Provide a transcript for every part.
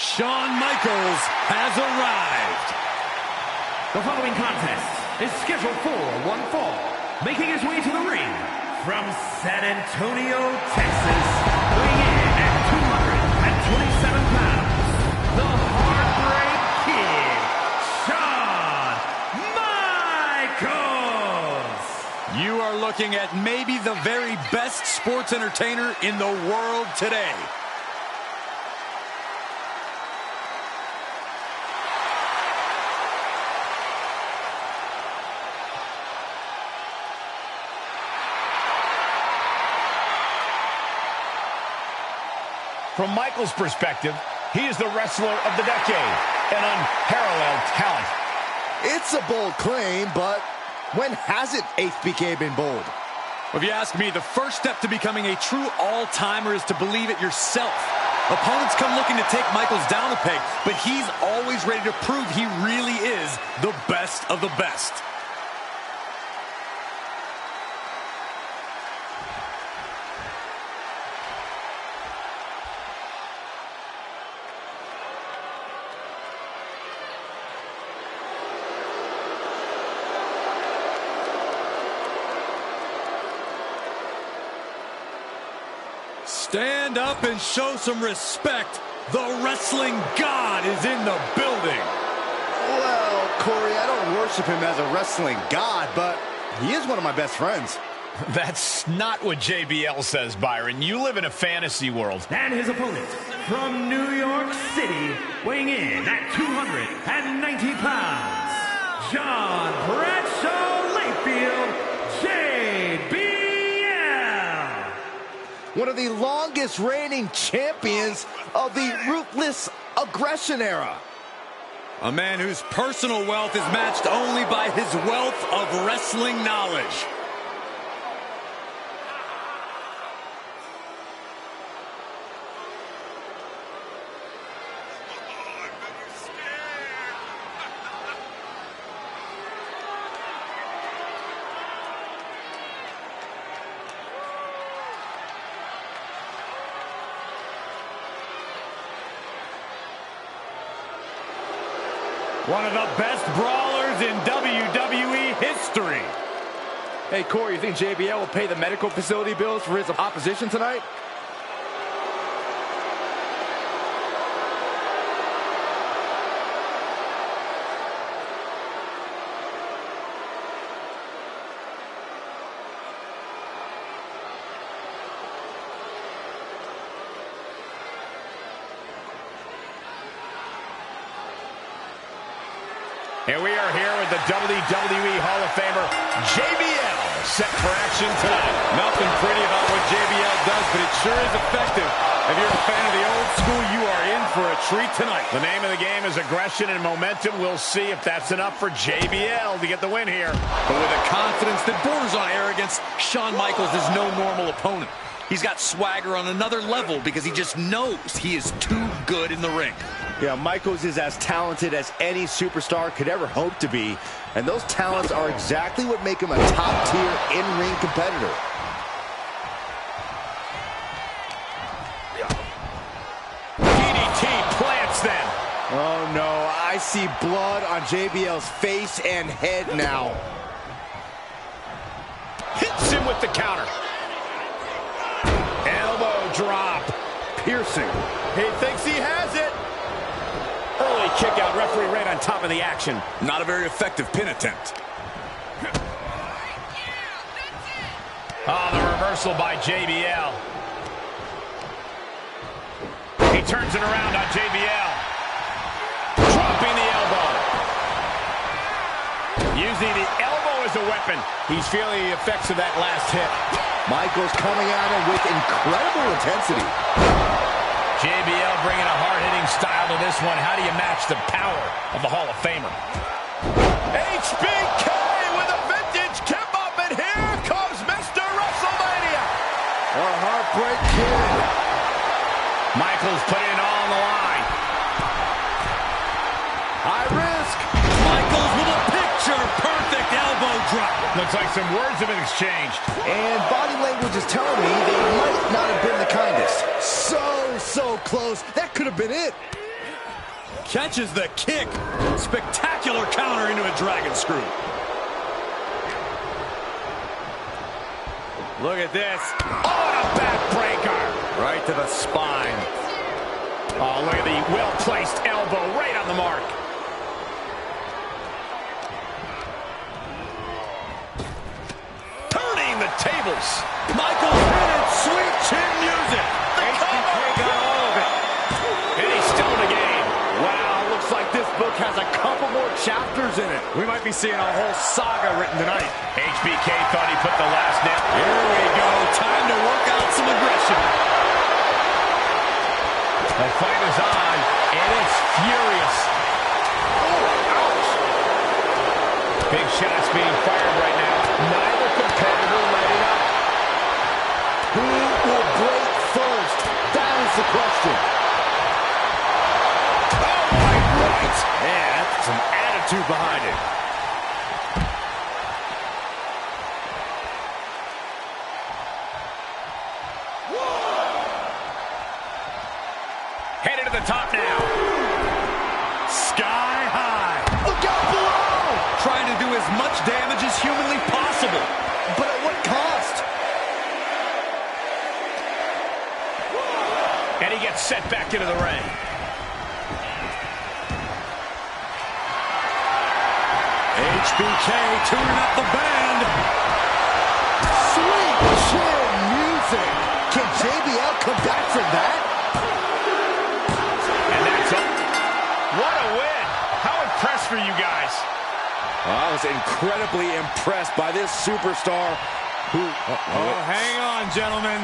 Shawn Michaels has arrived. The following contest is scheduled for one fall. Making his way to the ring from San Antonio, Texas, weighing in at 227 pounds, the Heartbreak Kid, Shawn Michaels. You are looking at maybe the very best sports entertainer in the world today. From Michaels' perspective, he is the wrestler of the decade, an unparalleled talent. It's a bold claim, but when hasn't HBK been bold? If you ask me, the first step to becoming a true all-timer is to believe it yourself. Opponents come looking to take Michaels down a peg, but he's always ready to prove he really is the best of the best. Stand up and show some respect. The wrestling god is in the building. Well, Corey, I don't worship him as a wrestling god, but he is one of my best friends. That's not what JBL says, Byron. You live in a fantasy world. And his opponent from New York City, weighing in at 290 pounds, John Bradshaw Layfield, JBL. One of the longest reigning champions of the ruthless aggression era. A man whose personal wealth is matched only by his wealth of wrestling knowledge. One of the best brawlers in WWE history. Hey, Corey, you think JBL will pay the medical facility bills for his opposition tonight? And we are here with the WWE Hall of Famer, JBL, set for action tonight. Nothing pretty about what JBL does, but it sure is effective. If you're a fan of the old school, you are in for a treat tonight. The name of the game is aggression and momentum. We'll see if that's enough for JBL to get the win here. But with a confidence that borders on arrogance, Shawn Michaels is no normal opponent. He's got swagger on another level because he just knows he is too good in the ring. Yeah, Michaels is as talented as any superstar could ever hope to be, and those talents are exactly what make him a top-tier in-ring competitor. DDT plants them. Oh no, I see blood on JBL's face and head now. Hits him with the counter. Elbow drop. Piercing. He thinks he has it. Early kick out, referee right on top of the action. Not a very effective pin attempt. Oh, the reversal by JBL. He turns it around on JBL. Dropping the elbow. Using the elbow as a weapon. He's feeling the effects of that last hit. Michaels coming at him with incredible intensity. JBL bringing a hard-hitting style to this one. How do you match the power of the Hall of Famer? HBK with a vintage kip-up, and here comes Mr. WrestleMania. Our Heartbreak Kid. Michaels put it all on the line. High risk. Michaels with a picture-perfect elbow drop. Looks like some words have been exchanged. And body language is telling me they might not have been the kindest. So close. That could have been it. Catches the kick. Spectacular counter into a dragon screw. Look at this. Oh, and a backbreaker. Right to the spine. Oh, look at the well-placed elbow right on the mark. Turning the tables. Michaels hit it. Sweet chin music. The HBK got all of it. And he's still in the game. Wow, looks like this book has a couple more chapters in it. We might be seeing a whole saga written tonight. HBK thought he put the last nail. Here we go. Time to work out some aggression. The fight is on, and it's furious. Oh, ouch. Big shots being fired right now. Neither competitor letting up. Who will break first? That is the question. Oh, right. Man, that's some attitude behind it. Headed to the top now. Sky high. Look out below! Trying to do as much damage as humanly possible. But at what cost? And he gets set back into the ring. HBK tuning up the band. Sweet chin music. Can JBL come back from that? And that's all. What a win. How impressed were you guys? I was incredibly impressed by this superstar who... Oh, hang on, gentlemen.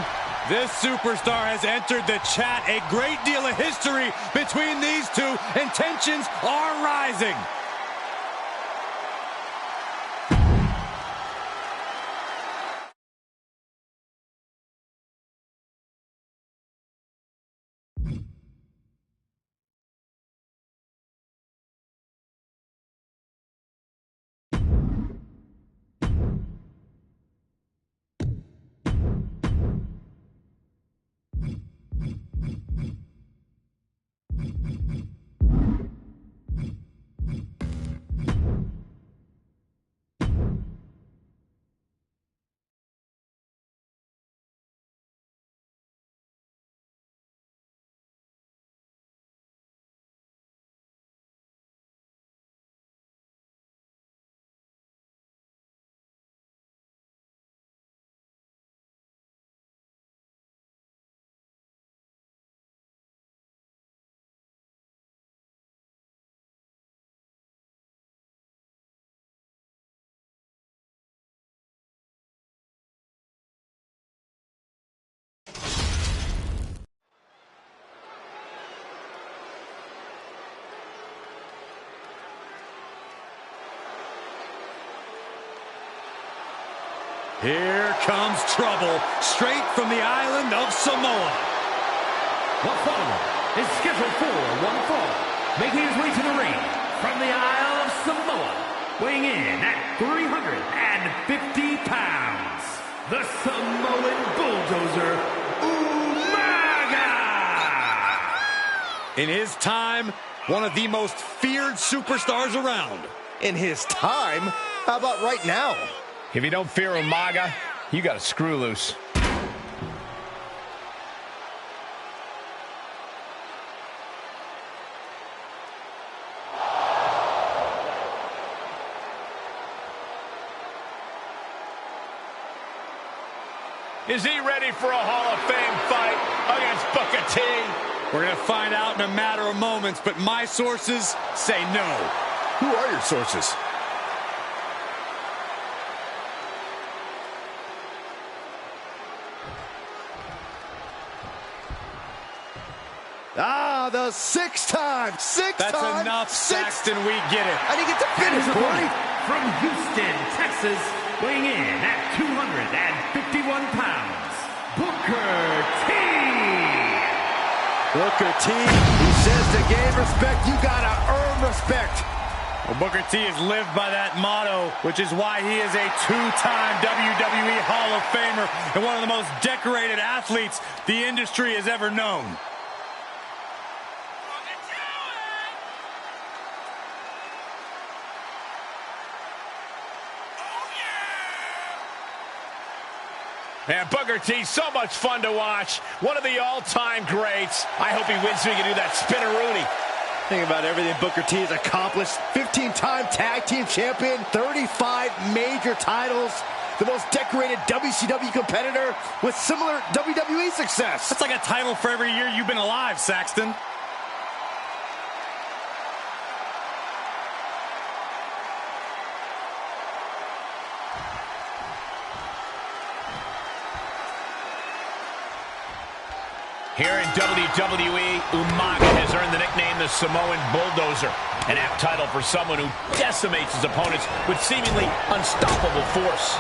This superstar has entered the chat. A great deal of history between these two, and tensions are rising. Here comes trouble, straight from the island of Samoa. The following is scheduled for one fall, making his way to the ring from the Isle of Samoa, weighing in at 350 pounds, the Samoan Bulldozer, Umaga! In his time, one of the most feared superstars around. In his time? How about right now? If you don't fear Umaga, you got a screw loose. Is he ready for a Hall of Fame fight against Booker T? We're going to find out in a matter of moments, but my sources say no. Who are your sources? Ah, the six time. That's enough, Saxton. We get it. I didn't get to finish, Corey. From Houston, Texas, weighing in at 251 pounds, Booker T. Booker T, he says to gain respect, you gotta earn respect. Well, Booker T has lived by that motto, which is why he is a two-time WWE Hall of Famer and one of the most decorated athletes the industry has ever known. And Booker T, so much fun to watch. One of the all-time greats. I hope he wins so he can do that spinneroonie. Think about everything Booker T has accomplished. 15-time tag team champion, 35 major titles, the most decorated WCW competitor with similar WWE success. That's like a title for every year you've been alive, Saxton. Here in WWE, Umaga has earned the nickname the Samoan Bulldozer, an apt title for someone who decimates his opponents with seemingly unstoppable force.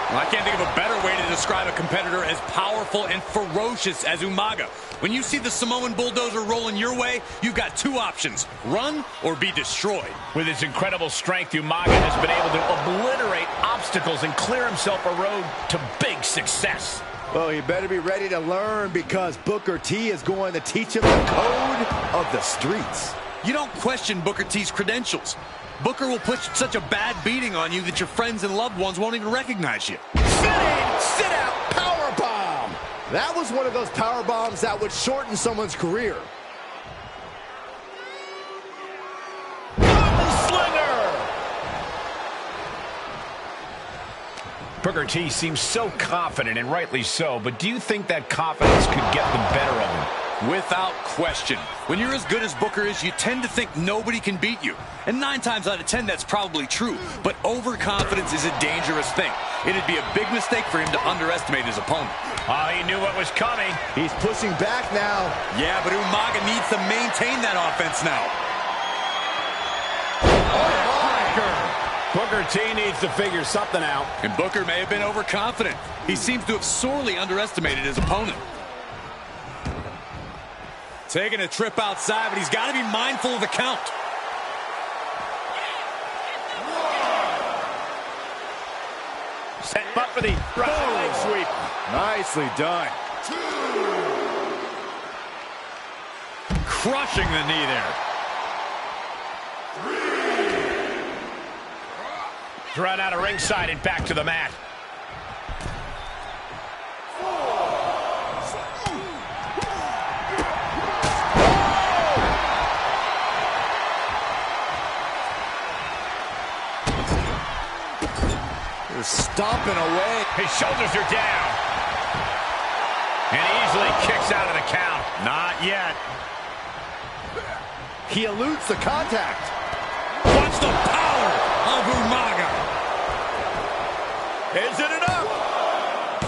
Well, I can't think of a better way to describe a competitor as powerful and ferocious as Umaga. When you see the Samoan Bulldozer rolling your way, you've got two options: run or be destroyed. With his incredible strength, Umaga has been able to obliterate obstacles and clear himself a road to big success. Well, you better be ready to learn, because Booker T is going to teach him the code of the streets. You don't question Booker T's credentials. Booker will put such a bad beating on you that your friends and loved ones won't even recognize you. Sit-out powerbomb. That was one of those power bombs that would shorten someone's career. Booker T seems so confident, and rightly so, but do you think that confidence could get the better of him? Without question. When you're as good as Booker is, you tend to think nobody can beat you. And 9 times out of 10, that's probably true. But overconfidence is a dangerous thing. It'd be a big mistake for him to underestimate his opponent. Oh, he knew what was coming. He's pushing back now. Yeah, but Umaga needs to maintain that offense now. Booker T needs to figure something out. And Booker may have been overconfident. He seems to have sorely underestimated his opponent. Taking a trip outside, but he's got to be mindful of the count. Set up for the Russian leg sweep. Nicely done. Crushing the knee there. Run out of ringside and back to the mat. They're stomping away. His shoulders are down. And easily kicks out of the count. Not yet. He eludes the contact. Watch the power of Umaga. Is it enough?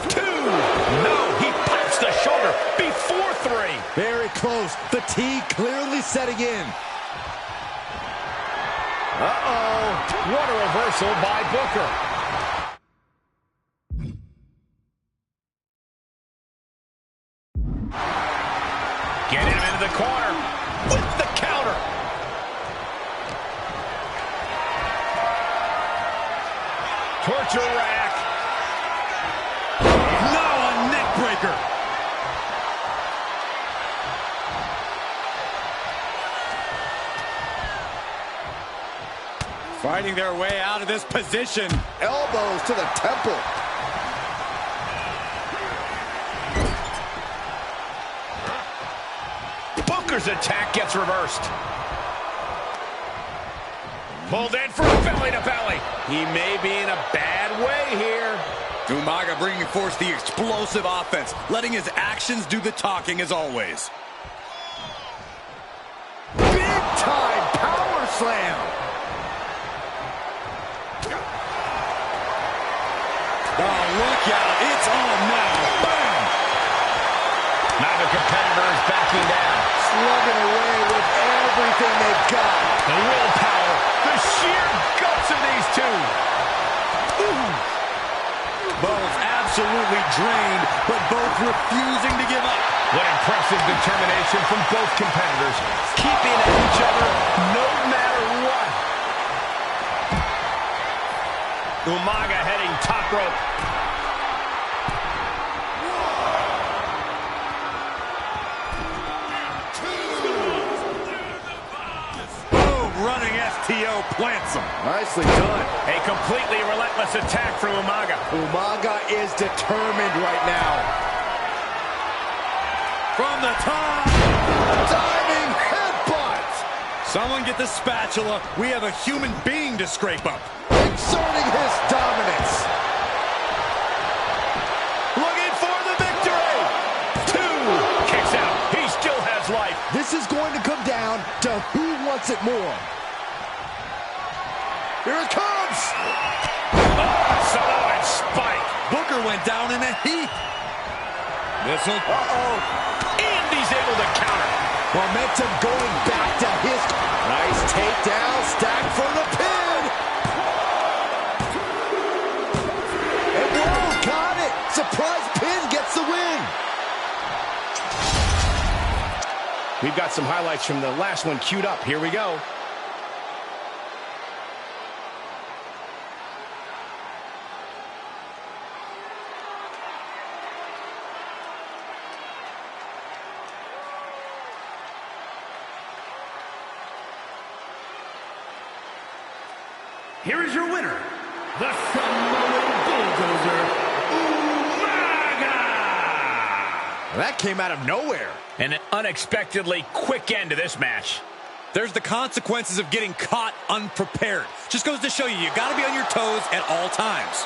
2. No, he pops the shoulder before 3. Very close. Fatigue clearly setting in. Uh-oh. What a reversal by Booker. Getting him into the corner with the counter. Torture rack. Now a neck breaker. Fighting their way out of this position. Elbows to the temple. Booker's attack gets reversed. Pulled in for a belly to belly. He may be in a bad way here. Umaga bringing forth the explosive offense, letting his actions do the talking as always. Big time power slam. Oh, look out. It's on now. Bam! Neither competitor is backing down. Slugging away with everything they've got. The willpower, the sheer guts of these two. Both absolutely drained, but both refusing to give up. What impressive determination from both competitors, keeping at each other no matter what. Umaga heading top rope. Boom, running STO plants awesome. Nicely done. A completely relentless attack from Umaga. Umaga is determined right now. From the top. Diving headbutt. Someone get the spatula. We have a human being to scrape up. Exerting his dominance. Looking for the victory. 2. Kicks out. He still has life. This is going to come down to who wants it more. Here it comes. Oh, Samoan spike. Booker went down in a heap. This'll... And he's able to counter. Momentum going back to his... Nice takedown, stacked for the pin. And whoa, got it. Surprise pin gets the win. We've got some highlights from the last one queued up. Here we go. Here is your winner, the Samoan Bulldozer, Umaga! That came out of nowhere. And an unexpectedly quick end to this match. There's the consequences of getting caught unprepared. Just goes to show you got to be on your toes at all times.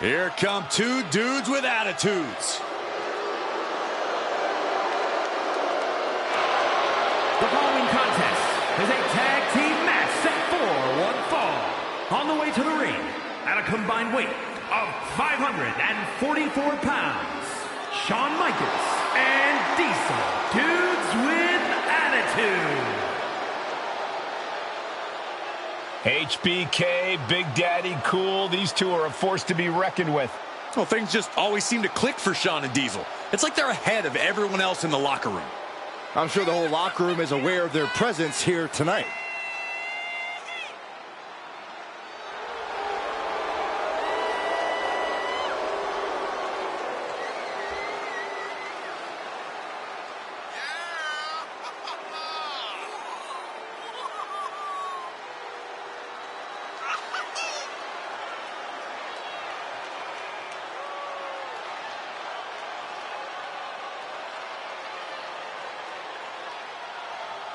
Here come two dudes with attitudes. The following contest is a tag team match set for one fall. On the way to the ring, at a combined weight of 544 pounds, Shawn Michaels and Diesel, dudes with attitude. HBK, Big Daddy Cool, these two are a force to be reckoned with. Well, things just always seem to click for Shawn and Diesel. It's like they're ahead of everyone else in the locker room. I'm sure the whole locker room is aware of their presence here tonight.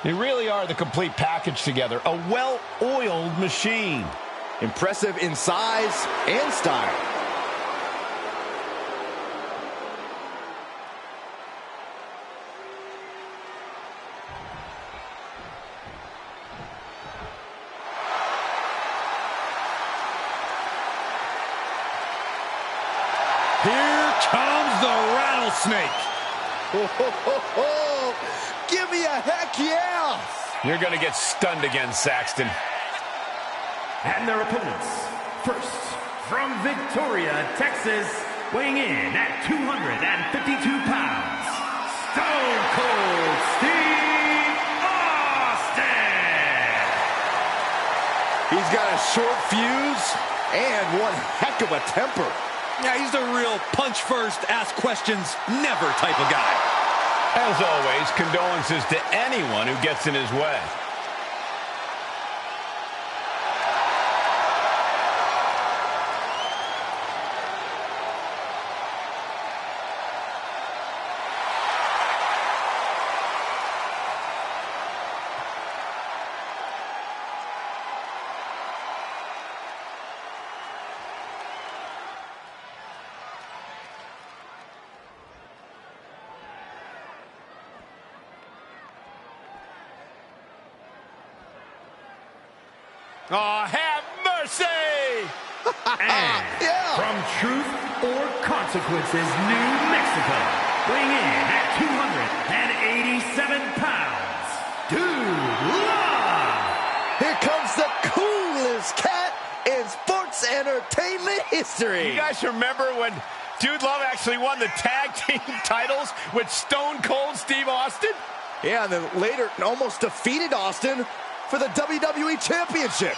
They really are the complete package together. A well-oiled machine. Impressive in size and style. Here comes the rattlesnake. Ho, ho, ho, ho. Give me a heck yeah! You're going to get stunned again, Saxton. And their opponents, first, from Victoria, Texas, weighing in at 252 pounds, Stone Cold Steve Austin! He's got a short fuse and one heck of a temper. Yeah, he's the real punch first, ask questions, never type of guy. As always, condolences to anyone who gets in his way. Oh, have mercy! And from Truth or Consequences, New Mexico, weighing in at 287 pounds, Dude Love! Here comes the coolest cat in sports entertainment history. You guys remember when Dude Love actually won the tag team titles with Stone Cold Steve Austin? Yeah, and then later almost defeated Austin for the WWE Championship.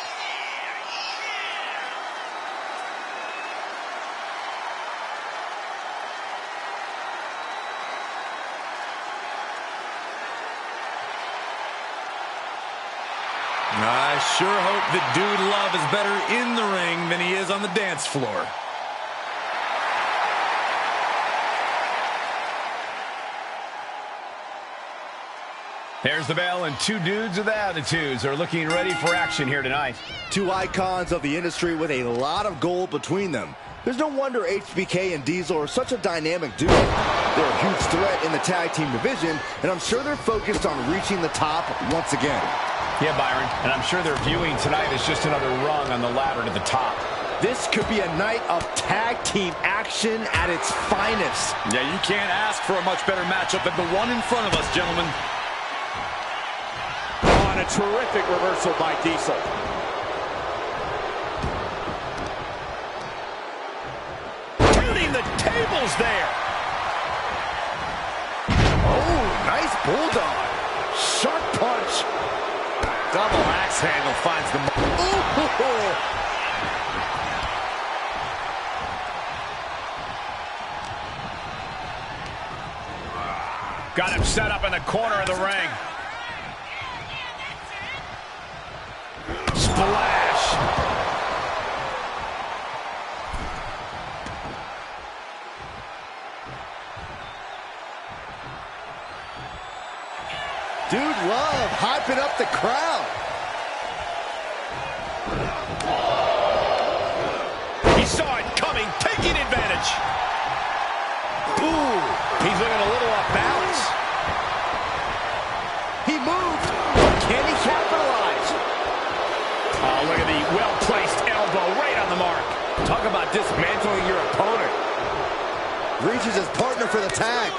I sure hope that Dude Love is better in the ring than he is on the dance floor. There's the bell, and two dudes with attitudes are looking ready for action here tonight. Two icons of the industry with a lot of gold between them. There's no wonder HBK and Diesel are such a dynamic duo. They're a huge threat in the tag team division, and I'm sure they're focused on reaching the top once again. Yeah, Byron, and I'm sure they're viewing tonight as just another rung on the ladder to the top. This could be a night of tag team action at its finest. Yeah, you can't ask for a much better matchup than the one in front of us, gentlemen. Oh, and a terrific reversal by Diesel. Turning the tables there. Oh, nice bulldog. Sharp punch. Double axe handle finds the... Ooh. Got him set up in the corner of the ring. Splash. Dude Love hyping up the crowd. He saw it coming, taking advantage. Ooh, He's looking a little off balance. he moved, but can he capitalize? Oh, look at the well-placed elbow right on the mark. Talk about dismantling your opponent. Reaches his partner for the tag.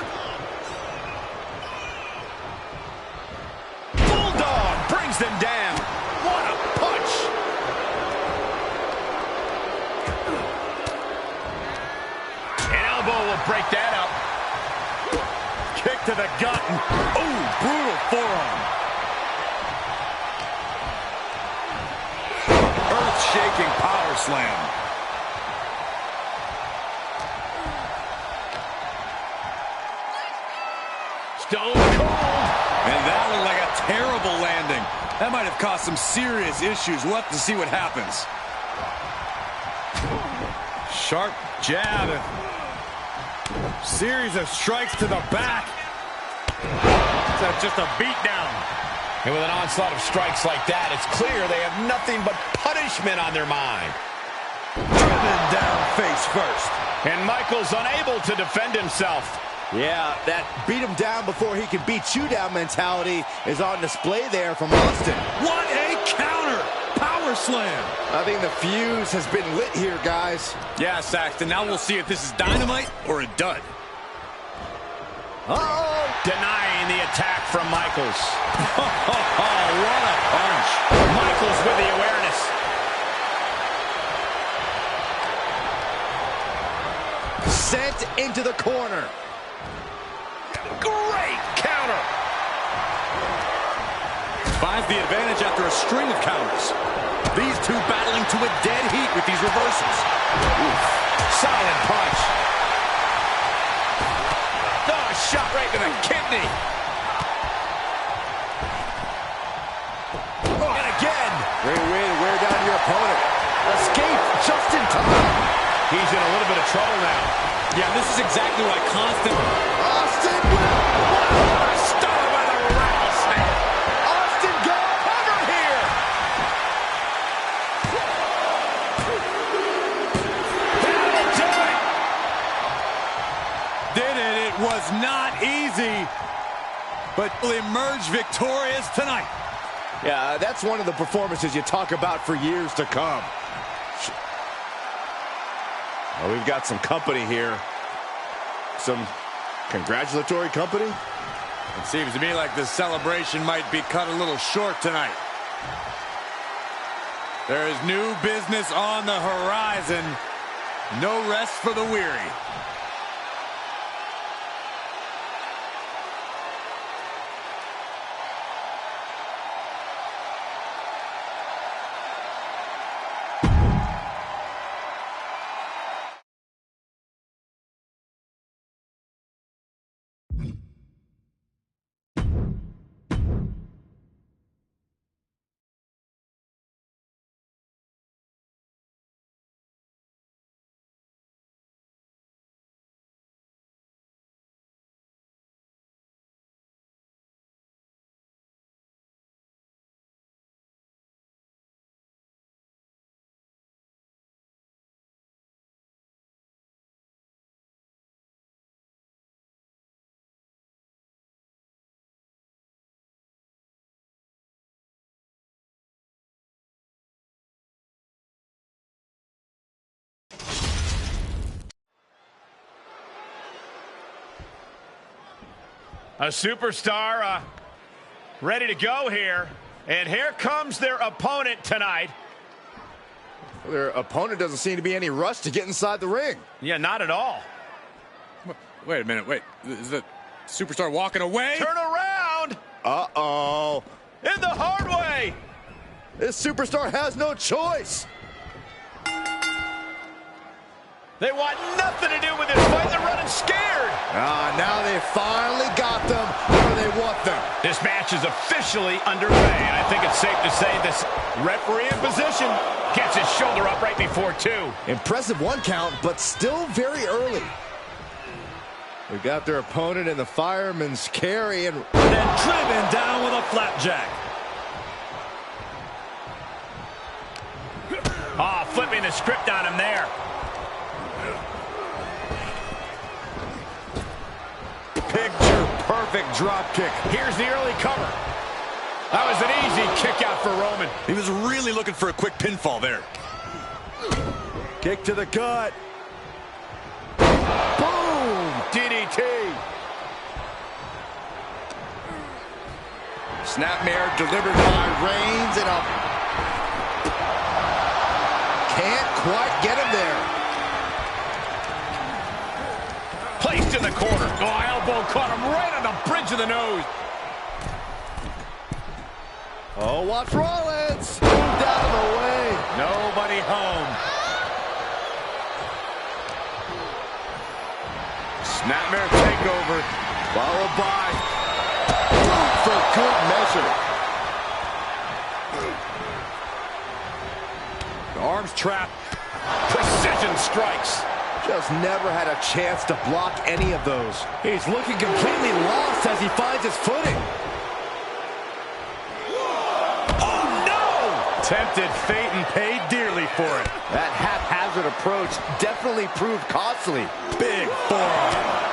Bulldog brings them down. What a punch. An elbow will break that up. Kick to the gut. Ooh, brutal forearm. Earth-shaking power slam. Stone Cold. And that looked like a terrible landing. That might have caused some serious issues. We'll have to see what happens. Sharp jab. Series of strikes to the back. That's just a beatdown. And with an onslaught of strikes like that, it's clear they have nothing but punishment on their mind. Driven down face first. And Michaels unable to defend himself. Yeah, that beat him down before he can beat you down mentality is on display there from Austin. What a counter! Power slam. I think the fuse has been lit here, guys. Yeah, Saxton, now we'll see if this is dynamite or a dud. Uh-oh! Denying the attack from Michaels. Oh, what a punch. Michaels with the awareness. Sent into the corner. Great counter. Finds the advantage after a string of counters. These two battling to a dead heat with these reversals. Oof. Solid punch. Oh, shot right to the kidney. Oh. And again. Great way to wear down your opponent. Escape just in time. He's in a little bit of trouble now. Yeah, this is exactly why constant... Austin will... Stunner by the rattlesnake. Austin go cover here. That'll do it. Did it. It was not easy, but will emerge victorious tonight. Yeah, that's one of the performances you talk about for years to come. Well, we've got some company here. Some congratulatory company? It seems to me like the celebration might be cut a little short tonight. There is new business on the horizon. No rest for the weary. A superstar ready to go here. And here comes their opponent tonight. Their opponent doesn't seem to be any rush to get inside the ring. Yeah, not at all. Wait a minute, wait. Is the superstar walking away? Turn around! Uh-oh. In the hard way! This superstar has no choice. They want nothing to do with this fight. They're running scared. Now they finally got them where they want them. This match is officially underway. I think it's safe to say this referee in position gets his shoulder up right before two. Impressive one count, but still very early. We got their opponent in the fireman's carry and then driven down with a flapjack. Flipping the script on him there. Picture-perfect drop kick. Here's the early cover. That was an easy kick out for Roman. He was really looking for a quick pinfall there. Kick to the gut. Boom! DDT. Snapmare delivered by Reigns and a... Can't quite get him there. Placed in the corner. Elbow caught him right on the bridge of the nose. Oh, watch Rollins. Moved out of the way. Nobody home. Snapmare takeover. Followed by boot for good measure. The arms trap. Precision strikes. Just never had a chance to block any of those. He's looking completely lost as he finds his footing. Oh, no! Tempted fate and paid dearly for it. That haphazard approach definitely proved costly. Big forearm.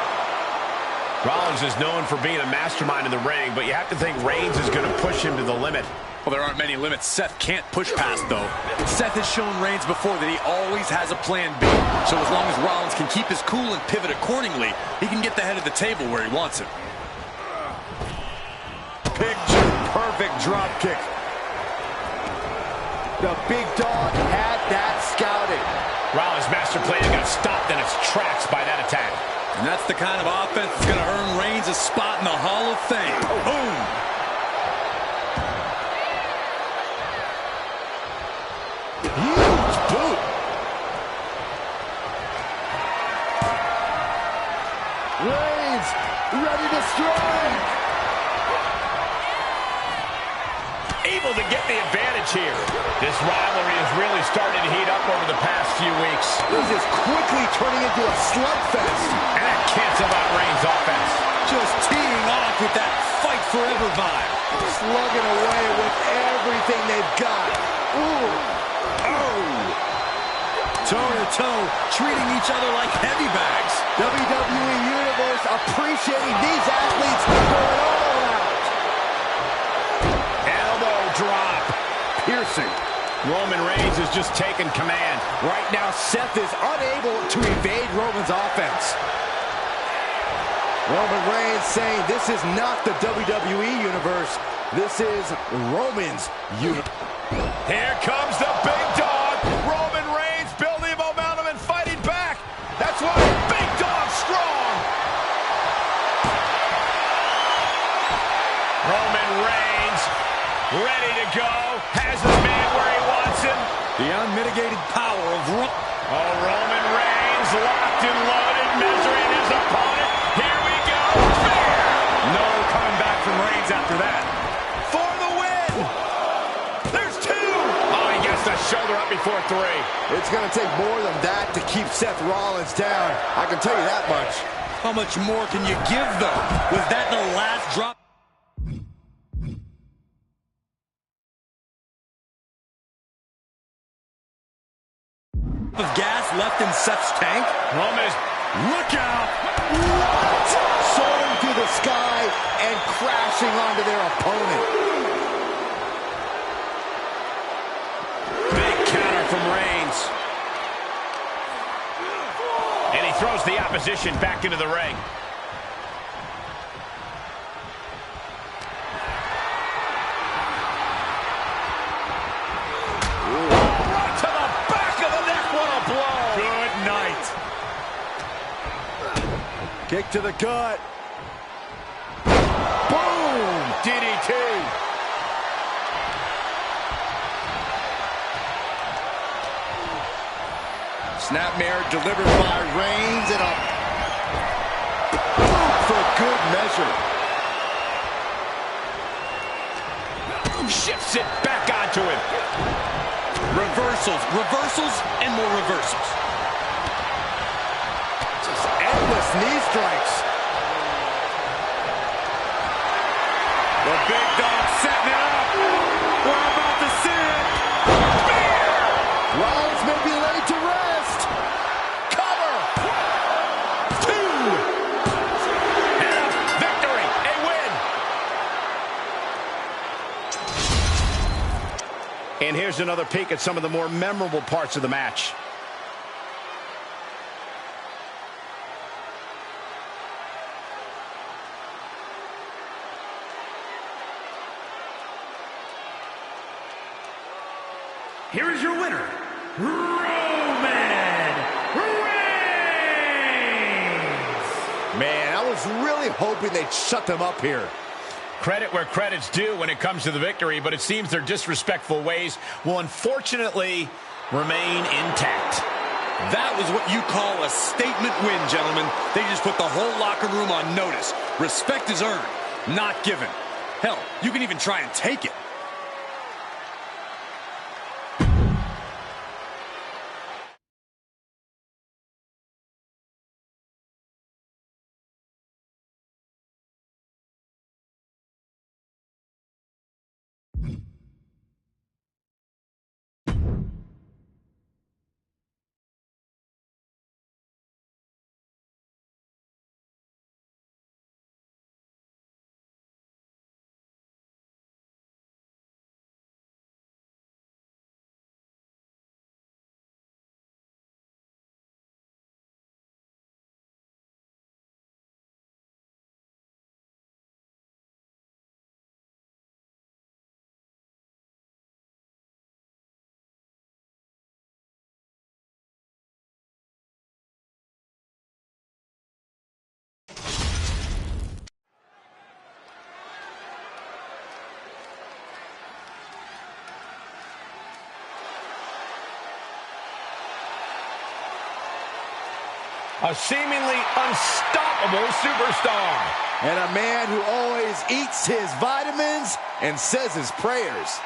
Rollins is known for being a mastermind in the ring, but you have to think Reigns is going to push him to the limit. Well, there aren't many limits Seth can't push past, though. Seth has shown Reigns before that he always has a plan B. So as long as Rollins can keep his cool and pivot accordingly, he can get the head of the table where he wants it. Picture-perfect drop kick. The big dog had that scouted. Rollins' master plan got stopped in its tracks by that attack. And that's the kind of offense that's going to earn Reigns a spot in the Hall of Fame. Boom! Huge boot. Reigns ready to strike. Able to get the advantage here. This rivalry has really started to heat up over the past few weeks. This is quickly turning into a slugfest. And that cancels out Reigns' offense. Just teeing off with that fight forever vibe. Slugging away with everything they've got. Ooh. Toe-to-toe, treating each other like heavy bags. WWE Universe appreciating these athletes going all out. Elbow Roman Reigns is just taking command. Right now, Seth is unable to evade Roman's offense. Roman Reigns saying this is not the WWE Universe. This is Roman's universe. Here comes the big dog. Roman Reigns building momentum and fighting back. That's why big dog strong. Roman Reigns ready to go. Has his man where he wants him. The unmitigated power of Roman Reigns locked and loaded, measuring his opponent. Here we go. Fair. No coming back from Reigns after that. For the win. There's two. Oh, he gets the shoulder up before three. It's going to take more than that to keep Seth Rollins down. I can tell you that much. How much more can you give, though? Was that the last drop? Of gas left in Seth's tank? Roman is... Look out! What? Soaring through the sky and crashing onto their opponent. Big counter from Reigns. And he throws the opposition back into the ring. Right to the back of the neck. What a blow. Good night. Kick to the gut. Boom! DDT. Snapmare delivered by Reigns and a boom for good measure. Shifts it back onto him. Reversals, reversals, and more reversals. Just endless knee strikes. The big dog setting it up. We're about to see it. Rollins may be laid to rest. Cover. Two. And a victory. A win. And here's another peek at some of the more memorable parts of the match. Here is your winner, Roman Reigns! Man, I was really hoping they'd shut them up here. Credit where credit's due when it comes to the victory, but it seems their disrespectful ways will unfortunately remain intact. That was what you call a statement win, gentlemen. They just put the whole locker room on notice. Respect is earned, not given. Hell, you can even try and take it. A seemingly unstoppable superstar. And a man who always eats his vitamins and says his prayers.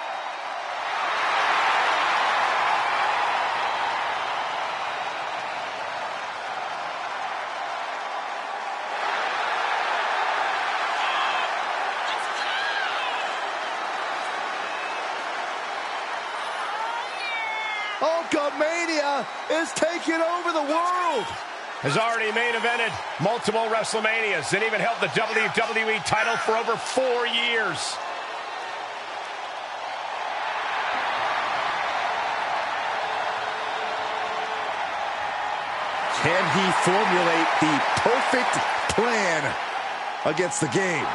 Hulkamania is taking over the world. Has already main evented multiple WrestleManias and even held the WWE title for over 4 years. Can he formulate the perfect plan against the game?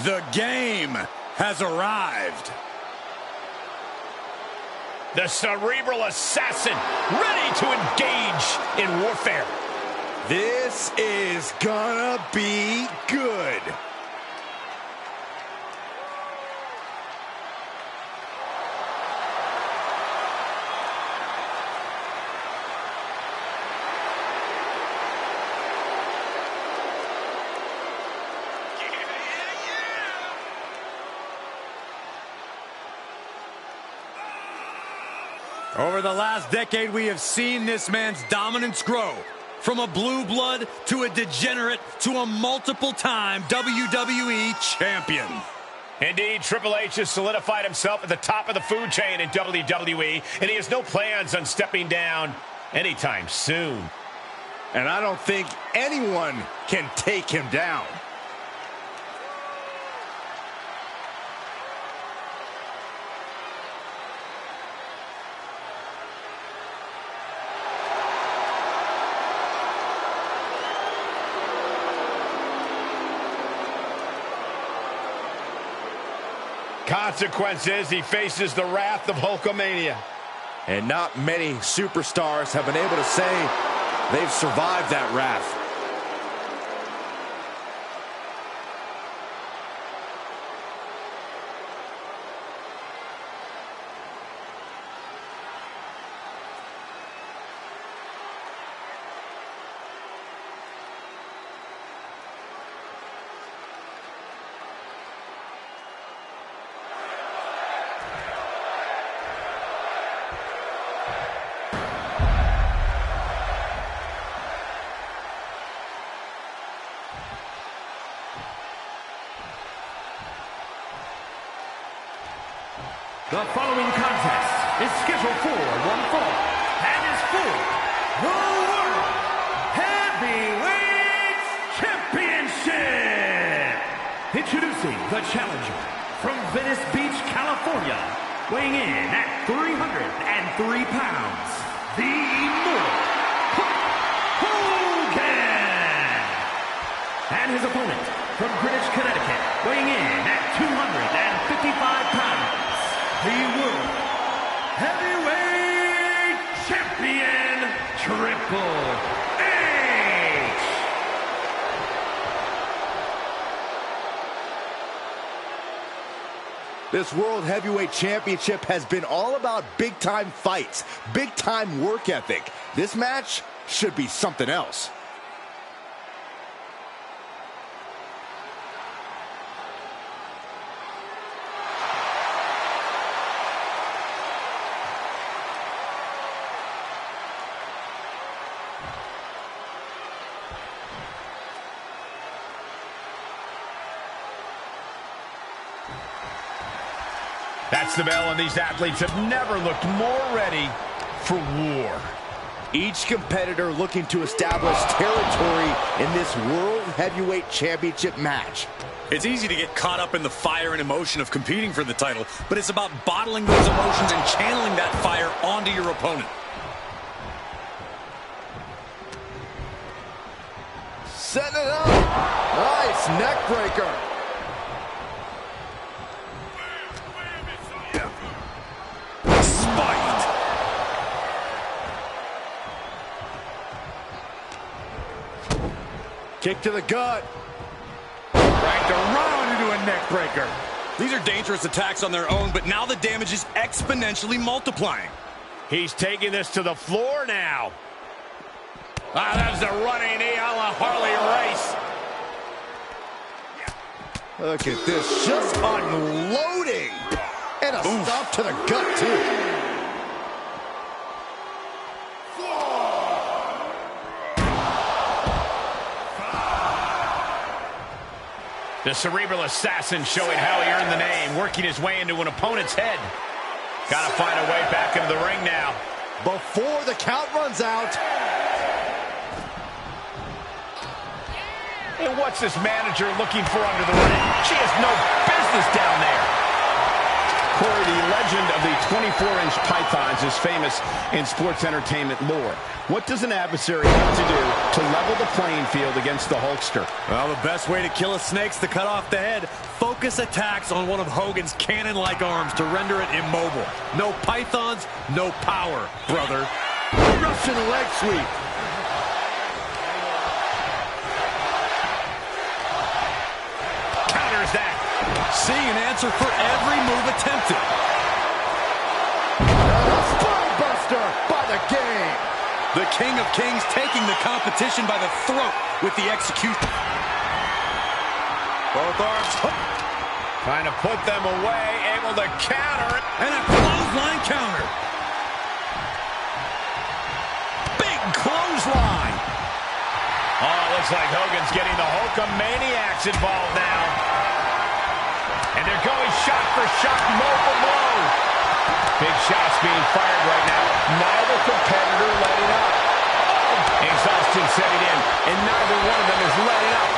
The game has arrived. The cerebral assassin, ready to engage in warfare. This is gonna be good. Over the last decade, we have seen this man's dominance grow. From a blue blood to a degenerate to a multiple-time WWE champion. Indeed, Triple H has solidified himself at the top of the food chain in WWE, and he has no plans on stepping down anytime soon. And I don't think anyone can take him down. Consequences, he faces the wrath of Hulkamania. And not many superstars have been able to say they've survived that wrath. The following contest is scheduled for one fall and is for the World Heavyweight Championship. Introducing the challenger from Venice Beach, California, weighing in at 303 pounds, the Immortal Hogan. And his opponent from Greenwich, Connecticut, weighing in at 255 pounds, the World Heavyweight Champion, Triple H. This World Heavyweight Championship has been all about big-time fights, big-time work ethic. This match should be something else. That's the bell, and these athletes have never looked more ready for war. Each competitor looking to establish territory in this World Heavyweight Championship match. It's easy to get caught up in the fire and emotion of competing for the title, but it's about bottling those emotions and channeling that fire onto your opponent. Setting it up. Nice neck breaker. Kick to the gut. Right around into a neck breaker. These are dangerous attacks on their own, but now the damage is exponentially multiplying. He's taking this to the floor now. Ah, that's a running knee a la Harley Race. Look at this, just unloading. And a stomp to the gut, too. The cerebral assassin showing how he earned the name, working his way into an opponent's head. Got to find a way back into the ring now. Before the count runs out. And what's this manager looking for under the ring? She has no business down there. Corey, the legend of the 24-inch pythons is famous in sports entertainment lore. What does an adversary have to do to level the playing field against the Hulkster? Well, the best way to kill a snake's to cut off the head. Focus attacks on one of Hogan's cannon-like arms to render it immobile. No pythons, no power, brother. Russian leg sweep. Counters that. Seeing an answer for every move attempted. A spine buster by the game. The King of Kings taking the competition by the throat with the execution. Both arms hooked. Trying to put them away, able to counter. And a clothesline counter. Big clothesline. Oh, looks like Hogan's getting the Hulkamaniacs involved now. And they're going shot for shot, blow for blow. Big shots being fired right now. Neither competitor letting up. Exhaustion setting in, and neither one of them is letting up.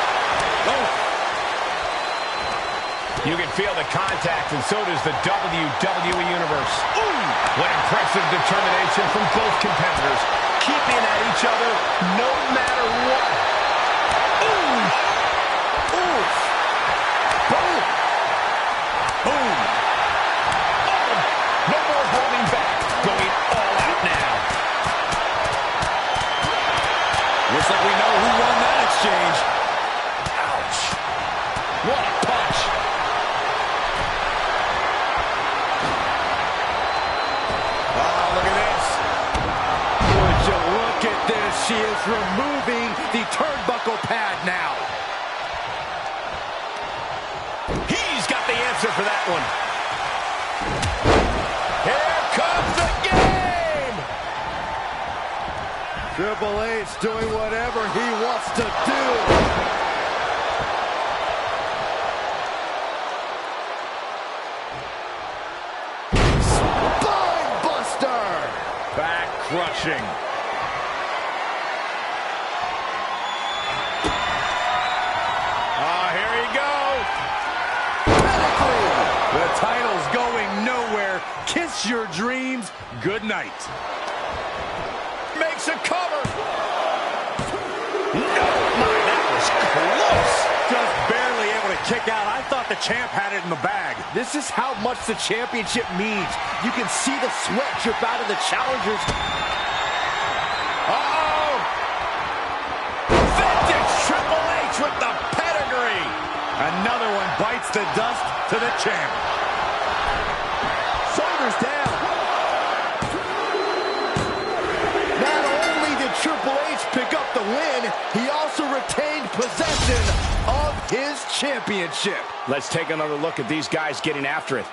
Oh. You can feel the contact, and so does the WWE Universe. Ooh. What impressive determination from both competitors. Keeping at each other no matter what. Ooh. Ooh. Boom. Boom. Oh. No more holding back. Going all out now. Looks like we know who won that exchange. Ouch. What a punch. Oh, look at this. Would you look at this? She is removing the turnbuckle pad now. He's got the answer for that one. Here comes the game! Triple H doing whatever he wants to do. Spine buster! Back crushing. Here you go. The title's going nowhere. Kiss your dreams. Good night. Makes a cover. No, that was close. Just barely able to kick out. I thought the champ had it in the bag. This is how much the championship means. You can see the sweat drip out of the challengers. Uh-oh. Vintage Triple H with the pedigree. Another one bites the dust to the champ. Shoulders down. Not only did Triple H pick up the win, he also retained possession of his championship. Let's take another look at these guys getting after it.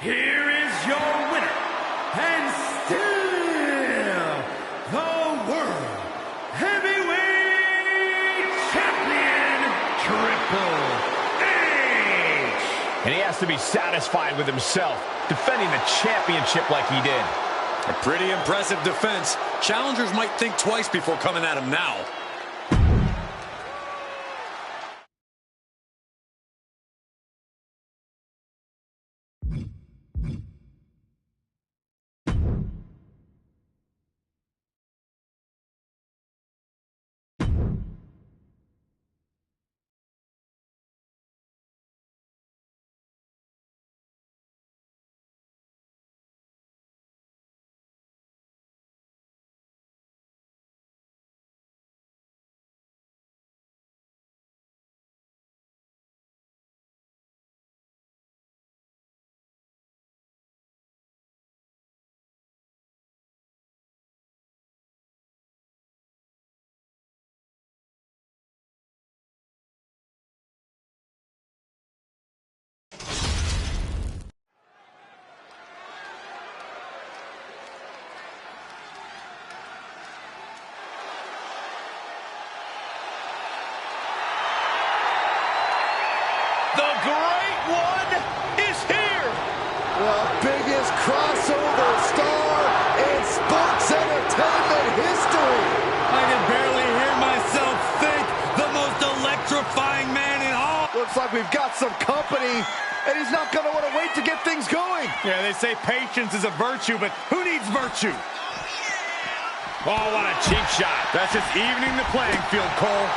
Here is your winner, and still the World Heavyweight Champion, Triple H. And he has to be satisfied with himself, defending the championship like he did. A pretty impressive defense. Challengers might think twice before coming at him now. biggest crossover star in sports entertainment history. I can barely hear myself think. The most electrifying man in all. Looks like we've got some company, and he's not going to want to wait to get things going. Yeah, they say patience is a virtue, but who needs virtue? Oh, what a cheap shot. That's just evening the playing field, Cole.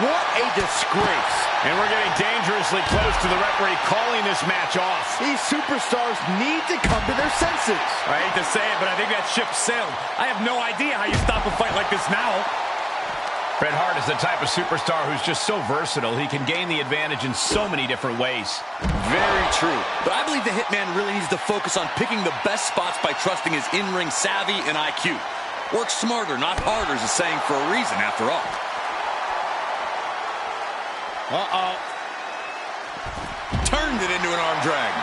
What a disgrace. And we're getting dangerously close to the referee calling this match off. These superstars need to come to their senses. I hate to say it, but I think that ship sailed. I have no idea how you stop a fight like this now. Bret Hart is the type of superstar who's just so versatile. He can gain the advantage in so many different ways. Very true. But I believe the Hitman really needs to focus on picking the best spots by trusting his in-ring savvy and IQ. Work smarter, not harder, is a saying for a reason, after all. Uh-oh. Turned it into an arm drag.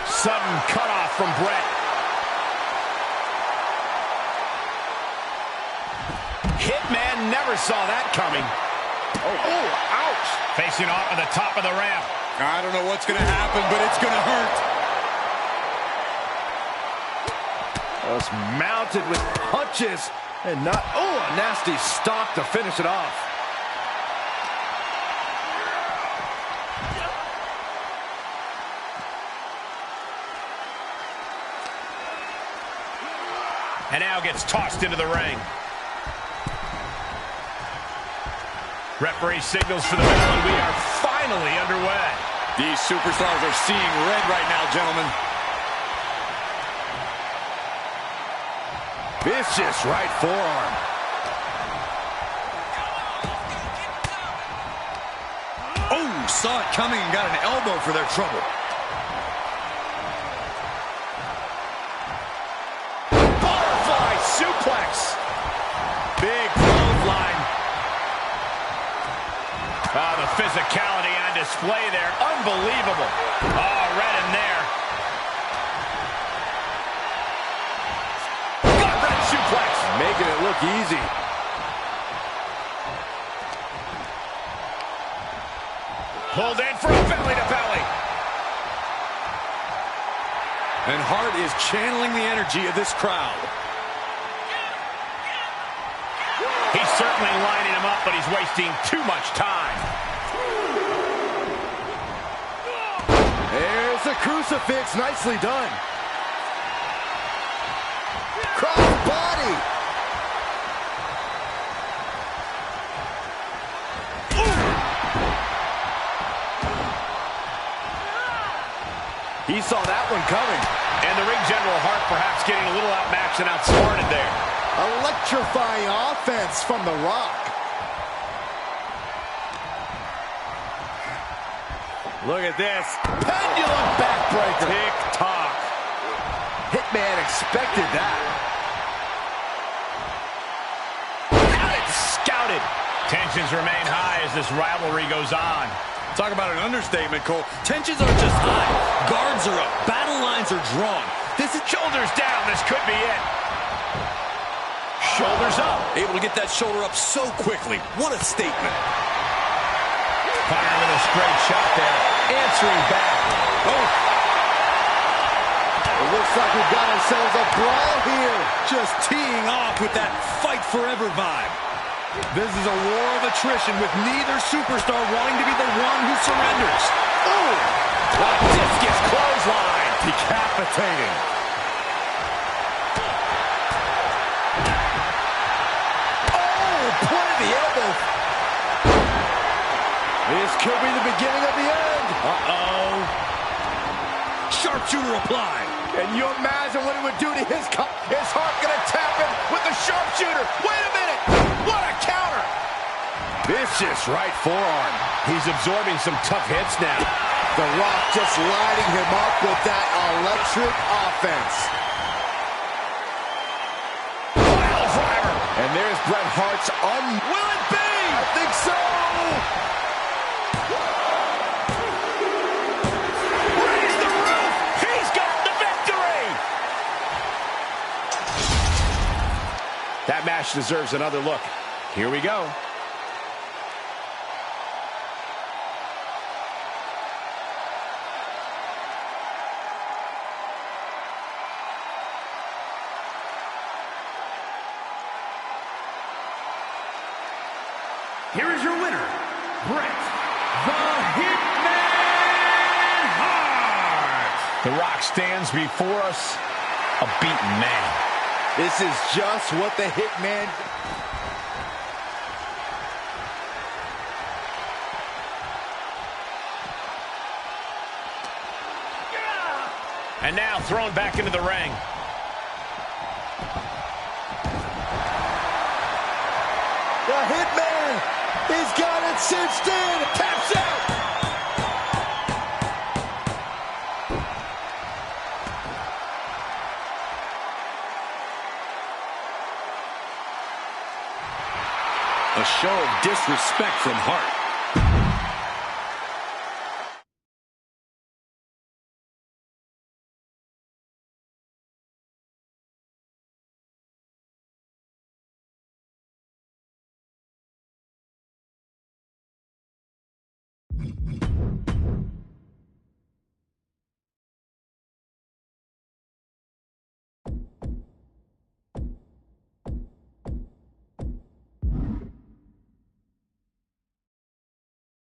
Sudden cutoff from Bret. Hitman never saw that coming. Oh, ouch. Facing off at the top of the ramp. I don't know what's going to happen, but it's going to hurt. Just mounted with punches and not, a nasty stop to finish it off. And now gets tossed into the ring. Referee signals for the bell, and we are finally underway. These superstars are seeing red right now, gentlemen. Vicious right forearm. Oh, saw it coming and got an elbow for their trouble. Butterfly suplex. Big clothesline. Oh, the physicality on display there. Unbelievable. Oh, right in there. Gut-wrench suplex. Making it look easy. Pulled in for a belly-to-belly. And Hart is channeling the energy of this crowd. He's certainly lining him up, but he's wasting too much time. There's the crucifix. Nicely done. Cross body. He saw that one coming. And the ring general, Hart, perhaps getting a little outmatched and outsmarted there. Electrifying offense from The Rock. Look at this. Pendulum backbreaker. Tick-tock. Hitman expected that. Got it scouted. Tensions remain high as this rivalry goes on. Talk about an understatement, Cole. Tensions aren't just high. Guards are up. Battle lines are drawn. This is shoulders down. This could be it. Shoulders up. Able to get that shoulder up so quickly. What a statement. Firing with a straight shot there. Answering back. Oh. It looks like we've got ourselves a brawl here. Just teeing off with that fight forever vibe. This is a war of attrition with neither superstar wanting to be the one who surrenders. Ooh! A discus clothesline. Decapitating. Oh, point of the elbow. This could be the beginning of the end. Uh-oh. Sharpshooter applied. Can you imagine what it would do to his heart? Gonna tap him with the sharpshooter. Wait a minute. What a counter. Vicious right forearm. He's absorbing some tough hits now. The Rock just lighting him up with that electric offense. Pile driver. And there's Bret Hart's Will it be? I think so. Raise the roof. He's got the victory. That match deserves another look. Here we go. winner, Bret the Hitman Hart. The Rock stands before us a beaten man. This is just what the Hitman... And now thrown back into the ring. The Hitman, he's got it cinched in, taps out. A show of disrespect from Hart.